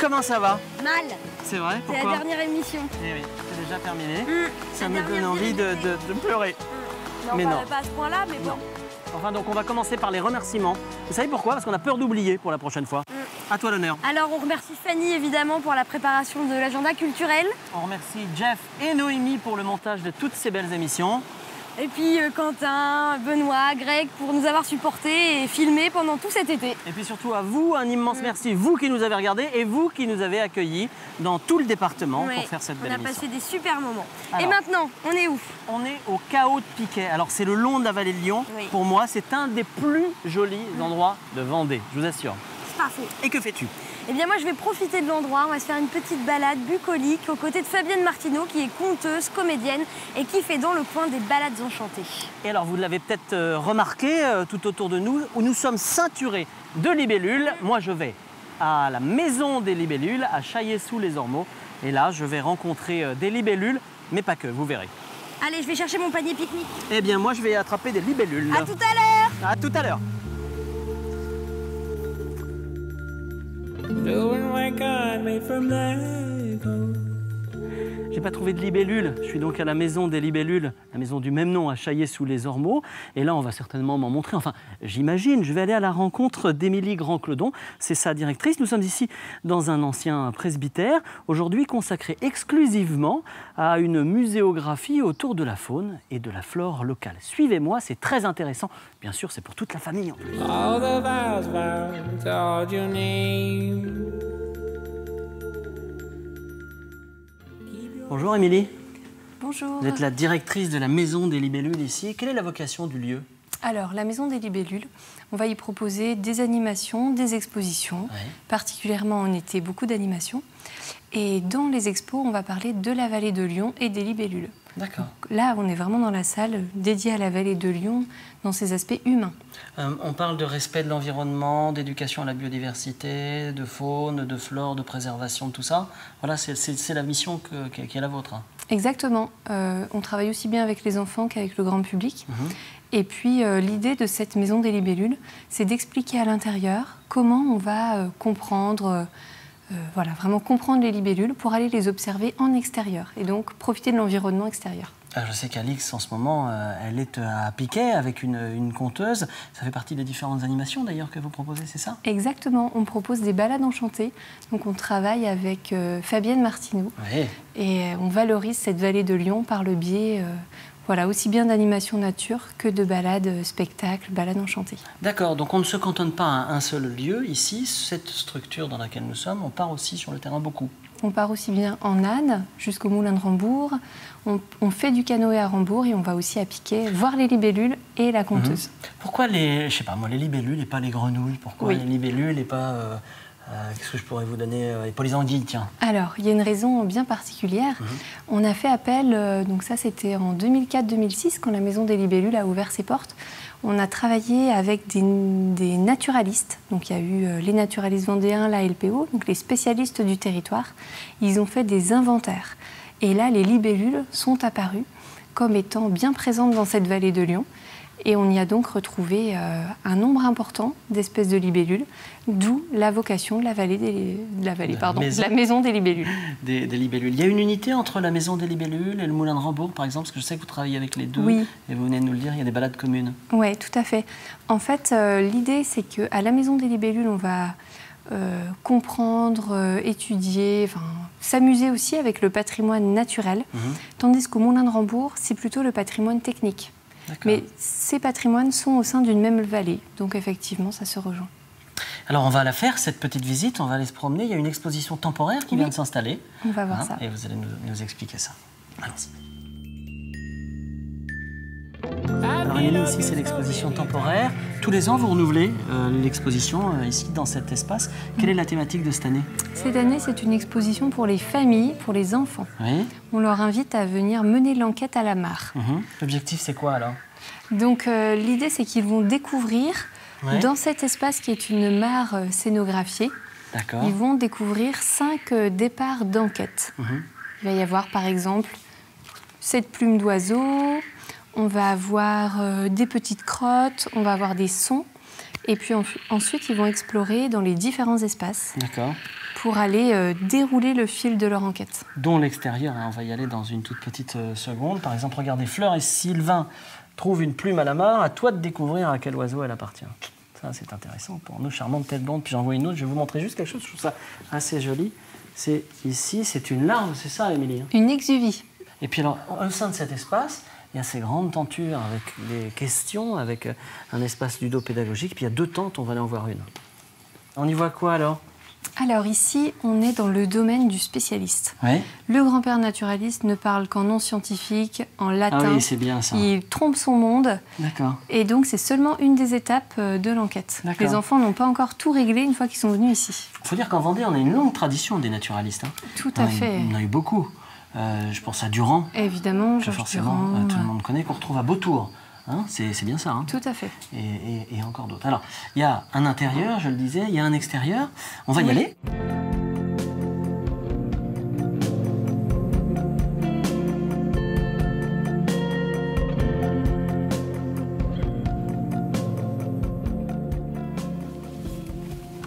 Comment ça va? Mal. C'est vrai? C'est la Pourquoi? dernière émission. Eh oui, c'est déjà terminé. Ça la me donne dernière envie de pleurer. Non, Mais pas, non. pas à ce point-là, mais bon. Non. Enfin, donc on va commencer par les remerciements. Vous savez pourquoi? Parce qu'on a peur d'oublier pour la prochaine fois. À toi l'honneur. Alors, on remercie Fanny, évidemment, pour la préparation de l'agenda culturel. On remercie Jeff et Noémie pour le montage de toutes ces belles émissions. Et puis Quentin, Benoît, Greg, pour nous avoir supportés et filmés pendant tout cet été. Et puis surtout à vous, un immense merci, vous qui nous avez regardés et vous qui nous avez accueillis dans tout le département pour faire cette belle émission. On a passé des super moments. Alors, et maintenant, on est où? On est au Chaos de Piquet. Alors c'est le long de la vallée de Lyon. Oui. Pour moi, c'est un des plus jolis endroits de Vendée, je vous assure. C'est pas faux. Et que fais-tu? Eh bien moi je vais profiter de l'endroit, on va se faire une petite balade bucolique aux côtés de Fabienne Martineau qui est conteuse, comédienne et qui fait dans le coin des balades enchantées. Et alors vous l'avez peut-être remarqué tout autour de nous, où nous sommes ceinturés de libellules. Moi je vais à la maison des libellules, à Chailley-sous-les-Ormeaux. Et là je vais rencontrer des libellules, mais pas que, vous verrez. Allez, je vais chercher mon panier pique-nique. Eh bien moi je vais attraper des libellules. À tout à l'heure. À tout à l'heure. J'ai pas trouvé de libellule. Je suis donc à la maison des libellules, la maison du même nom à Chailley-sous-les-Ormeaux. Et là, on va certainement m'en montrer. Enfin, j'imagine, je vais aller à la rencontre d'Émilie Grand-Clodon. C'est sa directrice. Nous sommes ici dans un ancien presbytère, aujourd'hui consacré exclusivement à une muséographie autour de la faune et de la flore locale. Suivez-moi, c'est très intéressant. Bien sûr, c'est pour toute la famille en plus. All the vows told your name. Bonjour Émilie. Bonjour. Vous êtes la directrice de la maison des libellules ici. Quelle est la vocation du lieu? Alors, la Maison des Libellules, on va y proposer des animations, des expositions, particulièrement en été, beaucoup d'animations. Et dans les expos, on va parler de la vallée de Lyon et des libellules. D'accord. Là, on est vraiment dans la salle dédiée à la vallée de Lyon, dans ses aspects humains. On parle de respect de l'environnement, d'éducation à la biodiversité, de faune, de flore, de préservation, de tout ça. Voilà, c'est la mission qui est la vôtre. Hein. Exactement. On travaille aussi bien avec les enfants qu'avec le grand public. Et puis, l'idée de cette Maison des Libellules, c'est d'expliquer à l'intérieur comment on va comprendre... voilà, vraiment comprendre les libellules pour aller les observer en extérieur et donc profiter de l'environnement extérieur. Je sais qu'Alix, en ce moment, elle est à Piquet avec une conteuse. Ça fait partie des différentes animations d'ailleurs que vous proposez, c'est ça? Exactement, on propose des balades enchantées. Donc on travaille avec Fabienne Martineau et on valorise cette vallée de Lyon par le biais voilà, aussi bien d'animation nature que de balades spectacles, balades enchantées. D'accord, donc on ne se cantonne pas à un seul lieu ici. Cette structure dans laquelle nous sommes, on part aussi sur le terrain beaucoup. On part aussi bien en âne jusqu'au moulin de Rambourg. On fait du canoë à Rambourg et on va aussi à Piquet voir les libellules et la conteuse. Pourquoi je sais pas moi, les libellules et pas les grenouilles? Pourquoi les libellules et pas... qu'est-ce que je pourrais vous donner? Et pas les anguilles, tiens. Alors, il y a une raison bien particulière. On a fait appel, donc ça c'était en 2004-2006, quand la Maison des Libellules a ouvert ses portes. On a travaillé avec des naturalistes. Donc il y a eu les naturalistes vendéens, la LPO, donc les spécialistes du territoire. Ils ont fait des inventaires. Et là, les libellules sont apparues comme étant bien présentes dans cette vallée de Lyon. Et on y a donc retrouvé un nombre important d'espèces de libellules, d'où la vocation de la Maison des Libellules. Des libellules. Il y a une unité entre la Maison des Libellules et le Moulin de Rambourg, par exemple, parce que je sais que vous travaillez avec les deux, et vous venez de nous le dire, il y a des balades communes. Oui, tout à fait. En fait, l'idée, c'est qu'à la Maison des Libellules, on va comprendre, étudier, s'amuser aussi avec le patrimoine naturel, tandis qu'au Moulin de Rambourg, c'est plutôt le patrimoine technique. Mais ces patrimoines sont au sein d'une même vallée, donc effectivement, ça se rejoint. Alors on va la faire, cette petite visite, on va aller se promener. Il y a une exposition temporaire qui vient de s'installer. On va voir ça. Et vous allez nous expliquer ça. Allons-y. Alors Émilie, ici c'est l'exposition temporaire. Tous les ans, vous renouvelez l'exposition ici, dans cet espace. Quelle est la thématique de cette année? Cette année, c'est une exposition pour les familles, pour les enfants. On leur invite à venir mener l'enquête à la mare. L'objectif, c'est quoi alors? Donc l'idée, c'est qu'ils vont découvrir, dans cet espace qui est une mare scénographiée, ils vont découvrir 5 départs d'enquête. Il va y avoir par exemple cette plume d'oiseau, on va avoir des petites crottes, on va avoir des sons. Et puis ensuite, ils vont explorer dans les différents espaces pour aller dérouler le fil de leur enquête. Dont l'extérieur, hein, on va y aller dans une toute petite seconde. Par exemple, regardez, Fleur et Sylvain trouvent une plume à la mare. À toi de découvrir à quel oiseau elle appartient. Ça, c'est intéressant pour nos charmantes têtes blondes. Puis j'en vois une autre, je vais vous montrer juste quelque chose, je trouve ça assez joli. C'est ici, c'est une larve, c'est ça, Émilie? Une exuvie. Et puis alors, au sein de cet espace, il y a ces grandes tentures avec des questions, avec un espace ludopédagogique. Puis il y a 2 tentes, on va aller en voir une. On y voit quoi alors? Alors ici, on est dans le domaine du spécialiste. Ouais. Le grand-père naturaliste ne parle qu'en non scientifique, en latin. Ah oui, c'est bien ça. Il trompe son monde. D'accord. Et donc, c'est seulement une des étapes de l'enquête. Les enfants n'ont pas encore tout réglé une fois qu'ils sont venus ici. Il faut dire qu'en Vendée, on a une longue tradition des naturalistes. Hein. Tout à fait. On a eu beaucoup. Je pense à Durand. Évidemment, que forcément, Durand. Tout le monde connaît, qu'on retrouve à Beautour. Hein, c'est bien ça. Hein. Tout à fait. Et encore d'autres. Alors, il y a un intérieur, je le disais, il y a un extérieur. On va y aller.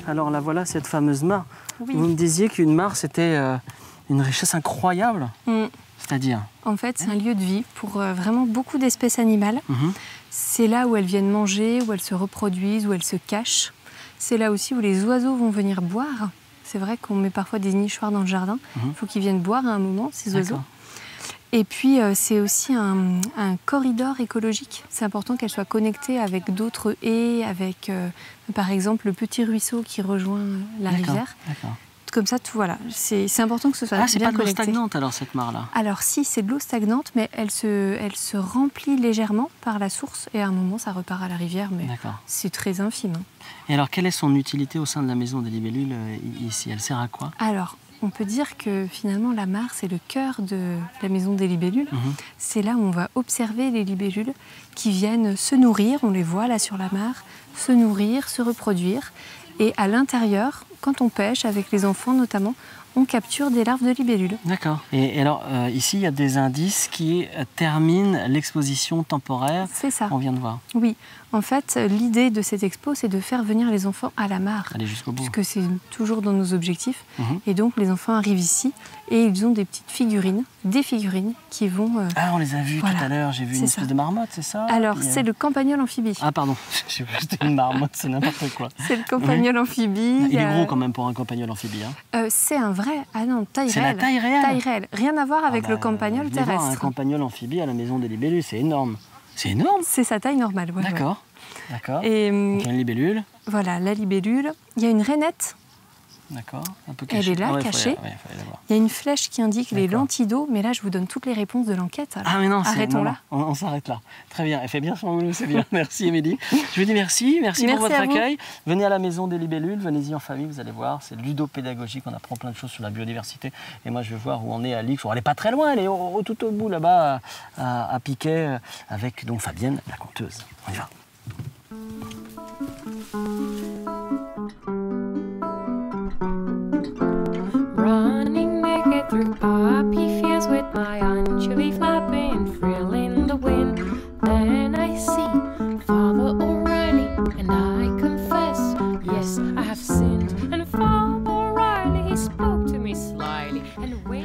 Alors là, voilà cette fameuse mare. Oui. Vous me disiez qu'une mare, c'était une richesse incroyable. C'est-à-dire? En fait, c'est un lieu de vie pour vraiment beaucoup d'espèces animales. C'est là où elles viennent manger, où elles se reproduisent, où elles se cachent. C'est là aussi où les oiseaux vont venir boire. C'est vrai qu'on met parfois des nichoirs dans le jardin. Il faut qu'ils viennent boire à un moment, ces oiseaux. Et puis, c'est aussi un corridor écologique. C'est important qu'elle soit connectée avec d'autres haies, avec, par exemple, le petit ruisseau qui rejoint la rivière. Comme ça, tout, voilà. C'est important que ce soit bien connecté. Ah, c'est pas de l'eau stagnante, alors, cette mare-là? Alors, si, c'est de l'eau stagnante, mais elle se remplit légèrement par la source. Et à un moment, ça repart à la rivière, mais c'est très infime. Et alors, quelle est son utilité au sein de la maison des libellules, ici? Elle sert à quoi? Alors, on peut dire que finalement la mare, c'est le cœur de la maison des libellules. C'est là où on va observer les libellules qui viennent se nourrir, on les voit là sur la mare, se nourrir, se reproduire. Et à l'intérieur, quand on pêche, avec les enfants notamment, on capture des larves de libellules. D'accord. Et alors, ici, il y a des indices qui terminent l'exposition temporaire. C'est ça. On vient de voir. Oui. En fait, l'idée de cette expo, c'est de faire venir les enfants à la mare. Aller jusqu'au bout. Puisque c'est toujours dans nos objectifs. Et donc, les enfants arrivent ici et ils ont des petites figurines, des figurines qui vont... Ah, on les a vues tout à l'heure. J'ai vu une espèce de marmotte, c'est ça? Alors, c'est le campagnol amphibie. Ah, pardon. J'ai vu que c'était une marmotte, c'est n'importe quoi. C'est le campagnol amphibie. Il est gros quand même pour un campagnol amphibie. Hein. C'est un vrai... Ah non, taille réelle. C'est la taille réelle? Taille réelle. Rien à voir avec le campagnol terrestre. Voir un campagnol amphibie à la maison des libellules, c'est énorme. C'est énorme? C'est sa taille normale, ouais. D'accord. D'accord. Et donc, une libellule. Voilà, la libellule. Il y a une rainette. D'accord, un peu cachée. Elle est là, cachée. Il y a une flèche qui indique les lentilles d'eau, mais là, je vous donne toutes les réponses de l'enquête. Ah, mais non, arrêtons là. On s'arrête là. Très bien, elle fait bien son boulot, c'est bien. Merci, Émilie. Je vous dis merci pour votre accueil. Venez à la maison des libellules, venez-y en famille, vous allez voir. C'est ludopédagogique, on apprend plein de choses sur la biodiversité. Et moi, je vais voir où on est à Lix. Elle n'est pas très loin, elle est tout au bout là-bas, à Piquet, avec donc Fabienne, la conteuse. On y va. Running naked through poppy fields with my anchovy flapping, frilling the wind. Then I see Father O'Reilly, and I confess, yes, I have sinned. And Father O'Reilly, he spoke to me slyly.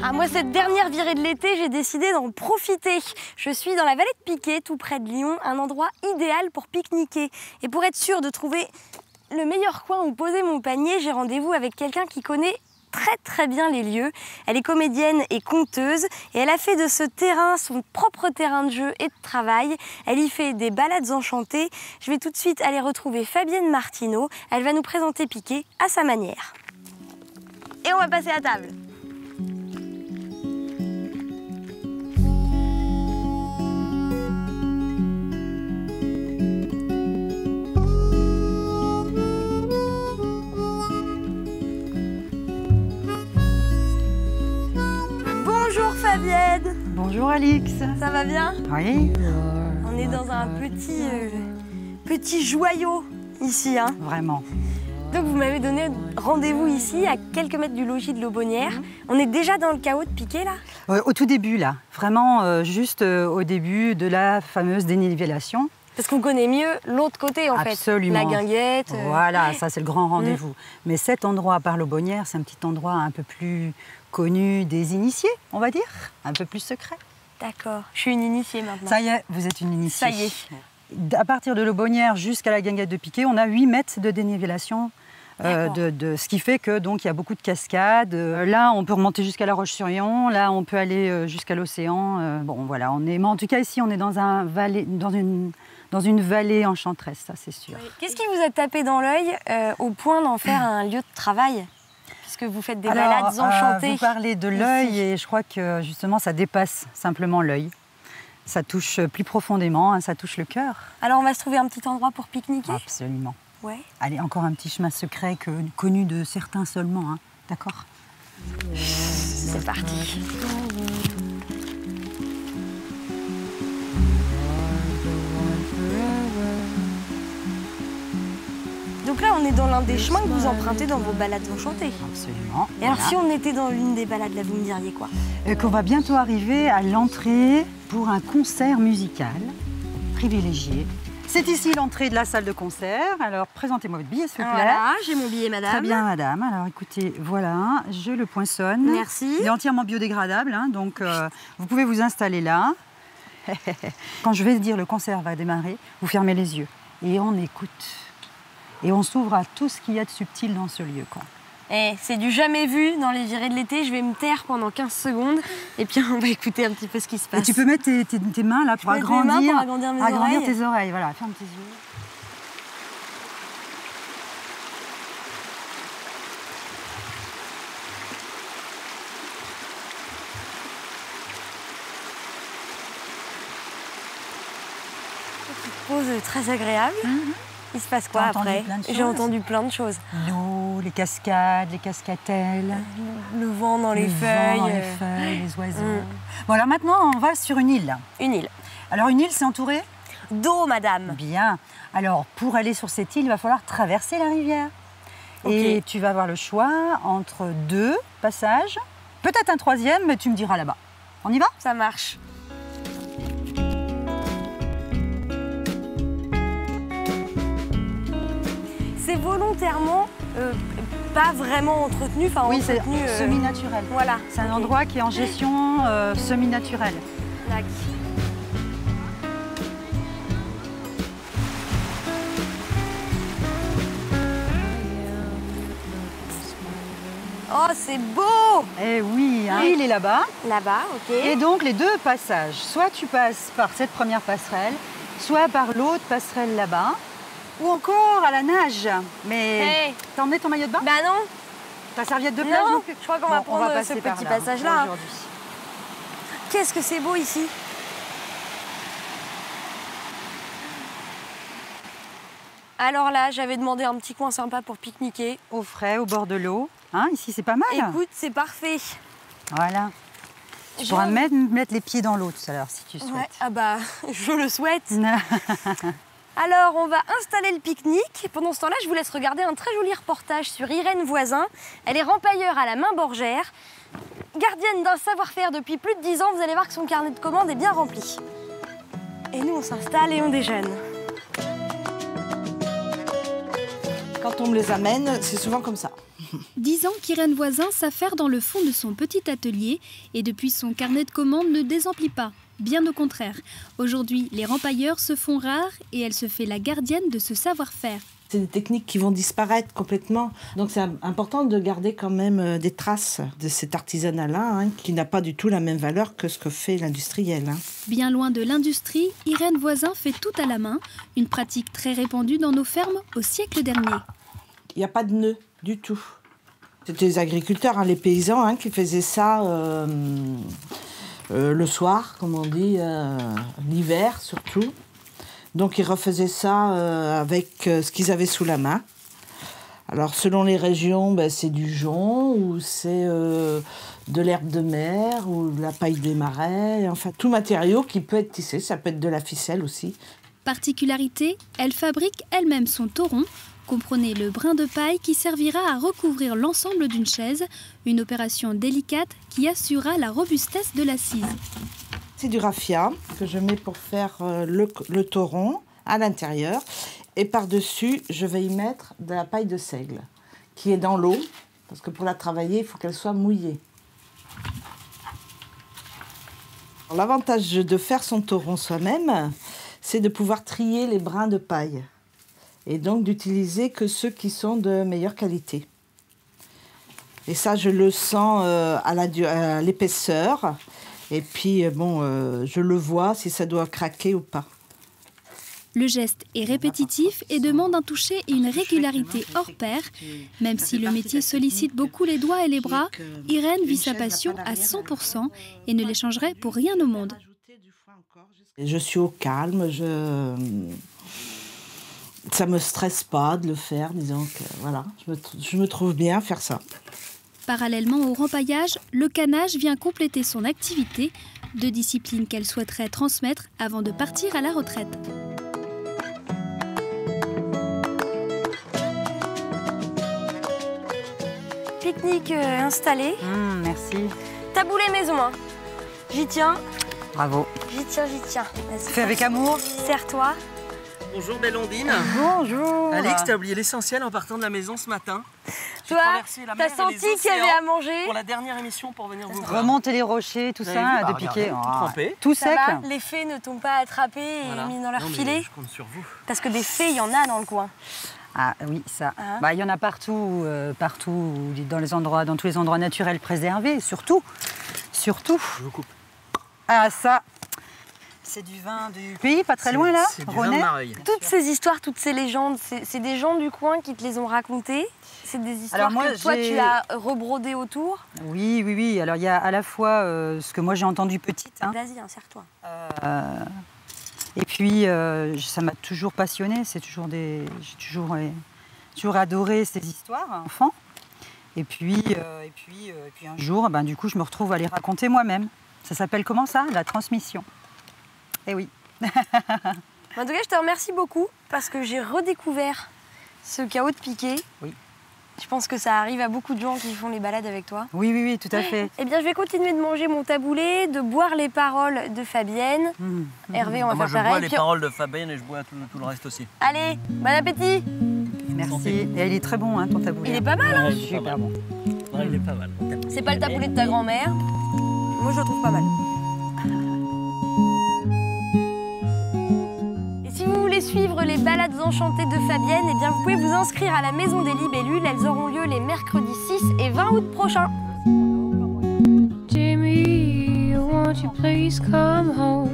Ah, moi, cette dernière virée de l'été, j'ai décidé d'en profiter. Je suis dans la vallée de Piquet, tout près de Lyon, un endroit idéal pour pique-niquer. Et pour être sûr de trouver le meilleur coin où poser mon panier, j'ai rendez-vous avec quelqu'un qui connaît très bien les lieux. Elle est comédienne et conteuse et elle a fait de ce terrain son propre terrain de jeu et de travail. Elle y fait des balades enchantées. Je vais tout de suite aller retrouver Fabienne Martineau. Elle va nous présenter Piquet à sa manière. Et on va passer à table. Fabienne. Bonjour Alix. Ça va bien? Oui. On est dans un petit joyau ici. Hein. Vraiment. Donc vous m'avez donné rendez-vous ici, à quelques mètres du logis de l'Aubonnière. On est déjà dans le chaos de Piquet là? Au tout début là, vraiment juste au début de la fameuse dénivellation. Parce qu'on connaît mieux l'autre côté, en Absolument. fait. La guinguette. Voilà, ça c'est le grand rendez-vous. Mais cet endroit par l'Aubonnière, c'est un petit endroit un peu plus connu des initiés, on va dire, un peu plus secret. D'accord, je suis une initiée maintenant. Ça y est, vous êtes une initiée. Ça y est. À partir de l'Aubonnière jusqu'à la guinguette de Piquet, on a 8 mètres de dénivellation. Ce qui fait que donc il y a beaucoup de cascades. Là, on peut remonter jusqu'à la Roche-sur-Yon. Là, on peut aller jusqu'à l'océan. Bon, voilà, mais en tout cas ici, on est dans une vallée enchanteresse, ça c'est sûr. Oui. Qu'est-ce qui vous a tapé dans l'œil au point d'en faire un lieu de travail? Puisque vous faites des balades enchantées. Vous parlez de l'œil et je crois que justement, ça dépasse simplement l'œil. Ça touche plus profondément, hein, ça touche le cœur. Alors, on va se trouver un petit endroit pour pique-niquer? Absolument. Ouais. Allez, encore un petit chemin secret connu de certains seulement, hein. D'accord? C'est parti. Donc là, on est dans l'un des chemins que vous empruntez dans vos balades enchantées. Absolument. Et alors, si on était dans l'une des balades, là, vous me diriez quoi? Qu'on va bientôt arriver à l'entrée pour un concert musical privilégié. C'est ici l'entrée de la salle de concert. Alors, présentez-moi votre billet, s'il vous plaît. Voilà, j'ai mon billet, madame. Très bien, madame. Alors, écoutez, voilà, je le poinçonne. Merci. Il est entièrement biodégradable, hein, donc vous pouvez vous installer là. Quand je vais dire le concert va démarrer, vous fermez les yeux et on écoute. Et on s'ouvre à tout ce qu'il y a de subtil dans ce lieu, quoi. C'est du jamais vu dans les virées de l'été. Je vais me taire pendant 15 secondes et puis on va écouter un petit peu ce qui se passe. Et tu peux mettre tes mains là pour agrandir mes oreilles. tes oreilles. Voilà, ferme tes yeux. Pause très agréable. Il se passe quoi après? J'ai entendu plein de choses. L'eau, les cascades, les cascatelles. Le vent dans les feuilles. Les oiseaux. Bon, alors maintenant, on va sur une île. Une île. Alors, une île, c'est entouré d'eau, madame. Bien. Alors, pour aller sur cette île, il va falloir traverser la rivière. Okay. Et tu vas avoir le choix entre 2 passages, peut-être un 3e, mais tu me diras là-bas. On y va? Ça marche. C'est volontairement pas vraiment entretenu, enfin oui, c'est semi-naturel. Voilà. C'est un endroit qui est en gestion semi-naturelle. D'accord. Oh, c'est beau! Eh oui, hein. Il est là-bas. Là-bas, ok. Et donc, les 2 passages, soit tu passes par cette première passerelle, soit par l'autre passerelle là-bas, ou encore à la nage. Mais t'as emmené ton maillot de bain? Bah non. Ta serviette de plage non plus? Je crois qu'on va prendre ce petit passage-là. Qu'est-ce que c'est beau ici! Alors là, j'avais demandé un petit coin sympa pour pique-niquer. Au frais, au bord de l'eau. Hein, ici, c'est pas mal. Écoute, c'est parfait. Voilà. Tu pourras même mettre les pieds dans l'eau tout à l'heure, si tu souhaites. Ouais. Ah bah, je le souhaite. Alors, on va installer le pique-nique. Pendant ce temps-là, je vous laisse regarder un très joli reportage sur Irène Voisin. Elle est rempailleur à la Main-Borgère. Gardienne d'un savoir-faire depuis plus de 10 ans, vous allez voir que son carnet de commandes est bien rempli. Et nous, on s'installe et on déjeune. Quand on me les amène, c'est souvent comme ça. 10 ans qu'Irène Voisin s'affaire dans le fond de son petit atelier et depuis son carnet de commandes ne désemplit pas. Bien au contraire. Aujourd'hui, les rempailleurs se font rares et elle se fait la gardienne de ce savoir-faire. C'est des techniques qui vont disparaître complètement. Donc c'est important de garder quand même des traces de cet artisanat-là, hein, qui n'a pas du tout la même valeur que ce que fait l'industriel. Hein. Bien loin de l'industrie, Irène Voisin fait tout à la main, une pratique très répandue dans nos fermes au siècle dernier. Il n'y a pas de nœud du tout. C'était les agriculteurs, hein, les paysans, hein, qui faisaient ça le soir, comme on dit, l'hiver surtout. Donc ils refaisaient ça avec ce qu'ils avaient sous la main. Alors selon les régions, c'est du jonc ou c'est de l'herbe de mer ou de la paille des marais. Enfin, tout matériau qui peut être tissé, ça peut être de la ficelle aussi. Particularité, elle fabrique elle-même son tauron. Comprenez le brin de paille qui servira à recouvrir l'ensemble d'une chaise, une opération délicate qui assurera la robustesse de l'assise. C'est du raffia que je mets pour faire le tauron, à l'intérieur. Et par-dessus, je vais y mettre de la paille de seigle qui est dans l'eau, parce que pour la travailler, il faut qu'elle soit mouillée. L'avantage de faire son taureau soi-même, c'est de pouvoir trier les brins de paille et donc d'utiliser que ceux qui sont de meilleure qualité. Et ça, je le sens à l'épaisseur. Et puis, je le vois si ça doit craquer ou pas. Le geste est répétitif et demande un toucher et une régularité hors pair. Même si le métier sollicite beaucoup les doigts et les bras, Irène vit sa passion à 100% et ne l'échangerait pour rien au monde. Je suis au calme, ça me stresse pas de le faire, disons que voilà, je me trouve bien à faire ça. Parallèlement au rempaillage, le canage vient compléter son activité, deux disciplines qu'elle souhaiterait transmettre avant de partir à la retraite. Pique-nique installé. Merci. Taboulé maison, hein. J'y tiens. Bravo. J'y tiens, j'y tiens. Fais avec amour. Serre-toi. Bonjour belle Ondine. Bonjour. Alex, t'as oublié l'essentiel en partant de la maison ce matin. Toi, t'as senti qu'il y avait à manger. Pour la dernière émission pour venir vous voir. Remonter les rochers, tout ça, de piquer. Tout trempé. Tout Ça sec. va, les fées ne t'ont pas attrapé et mis dans leur filet. Je compte sur vous. Parce que des fées, il y en a dans le coin. Ah oui, ça. Ah. Il y en a partout, dans tous les endroits naturels préservés, surtout. Je vous coupe. Ah ça, c'est du vin du pays, pas très loin là, C'est du vin de René. Mareuil. Toutes ces histoires, toutes ces légendes, c'est des gens du coin qui te les ont racontées. C'est des histoires Alors moi, que toi, tu as rebrodées autour. Oui. Alors il y a à la fois ce que moi j'ai entendu petite. Vas-y, insère-toi. Et puis ça m'a toujours passionnée. J'ai toujours adoré ces histoires, enfant. Et puis un jour, du coup, je me retrouve à les raconter moi-même. Ça s'appelle comment ça? La transmission. Eh oui. En tout cas, je te remercie beaucoup parce que j'ai redécouvert ce chaos de piqué. Oui. Je pense que ça arrive à beaucoup de gens qui font les balades avec toi. Oui, tout à fait. Eh bien, je vais continuer de manger mon taboulé, de boire les paroles de Fabienne. Hervé, on va faire pareil. Moi, je bois les paroles de Fabienne et je bois tout le reste aussi. Allez, bon appétit. Merci. Et il est très bon, ton taboulé. Il est pas mal, hein? Super bon. Ouais, il est pas mal. C'est pas le taboulé de ta grand-mère. Moi, je le trouve pas mal. Et si vous voulez suivre les balades enchantées de Fabienne, eh bien, vous pouvez vous inscrire à la Maison des Libellules. Elles auront lieu les mercredis 6 et 20 août prochains. Jimmy, won't you please come home?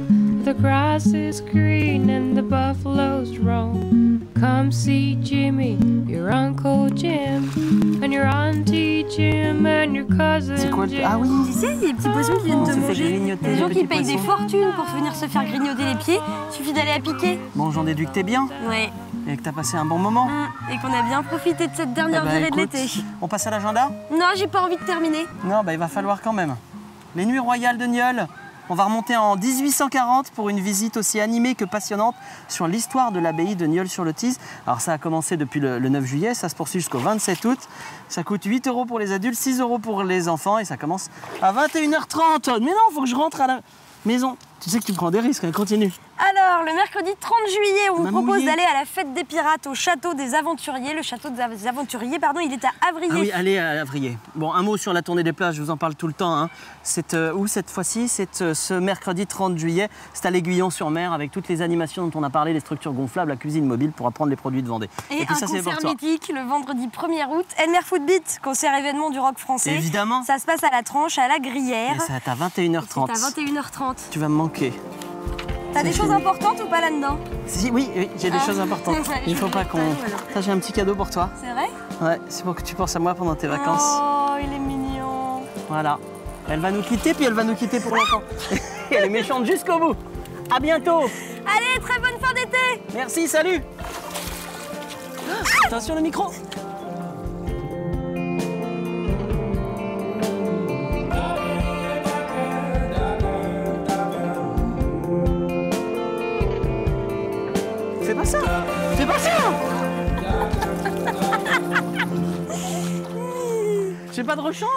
The grass is green and the buffaloes roam. Come see Jimmy, your Uncle Jim, and your Auntie Jim, and your cousin Jim. Ah oui. Tu sais, il y a des petits poissons qui viennent te se fait manger. grignoter Des gens les qui petits payent des poissons. fortunes pour venir se faire grignoter les pieds. Il suffit d'aller à piquer. Bon, j'en déduis que t'es bien Ouais. et que t'as passé un bon moment. Et qu'on a bien profité de cette dernière Eh ben, virée de écoute, l'été. On passe à l'agenda? Non, j'ai pas envie de terminer. Non, il va falloir quand même. Les Nuits Royales de Nieul. On va remonter en 1840 pour une visite aussi animée que passionnante sur l'histoire de l'abbaye de Nieul-sur-le-Tise. Alors ça a commencé depuis le 9 juillet, ça se poursuit jusqu'au 27 août. Ça coûte 8 € pour les adultes, 6 € pour les enfants et ça commence à 21h30. Mais non, il faut que je rentre à la maison. Tu sais que tu prends des risques, continue. Alors, le mercredi 30 juillet, on vous On a propose mouillé. d'aller à la fête des pirates au château des aventuriers. Le château des aventuriers, il est à Avrier. Ah oui, allez à Avrier. Bon, un mot sur la tournée des plages, je vous en parle tout le temps. Hein. C'est où cette fois-ci? C'est ce mercredi 30 juillet. C'est à l'Aiguillon-sur-Mer avec toutes les animations dont on a parlé, les structures gonflables, la cuisine mobile pour apprendre les produits de Vendée. Et puis un ça, c'est pour concert toi. mythique le vendredi 1er août. Elmer Footbeat, concert événement du rock français. Évidemment. Ça se passe à la Tranche, à la Gruyère. Et ça va être à 21h30. C'est à 21h30. Tu vas me manquer. T'as des choses importantes ou pas là-dedans? Si, oui, j'ai des choses importantes. Il faut pas qu'on... Ça, j'ai un petit cadeau pour toi. C'est vrai? Ouais, c'est pour que tu penses à moi pendant tes vacances. Oh, il est mignon. Voilà. Elle va nous quitter, puis elle va nous quitter pour longtemps. Elle est méchante jusqu'au bout. À bientôt. Allez, très bonne fin d'été. Merci, salut. Attention le micro. Fais pas ça. Fais pas ça. J'ai pas de rechange.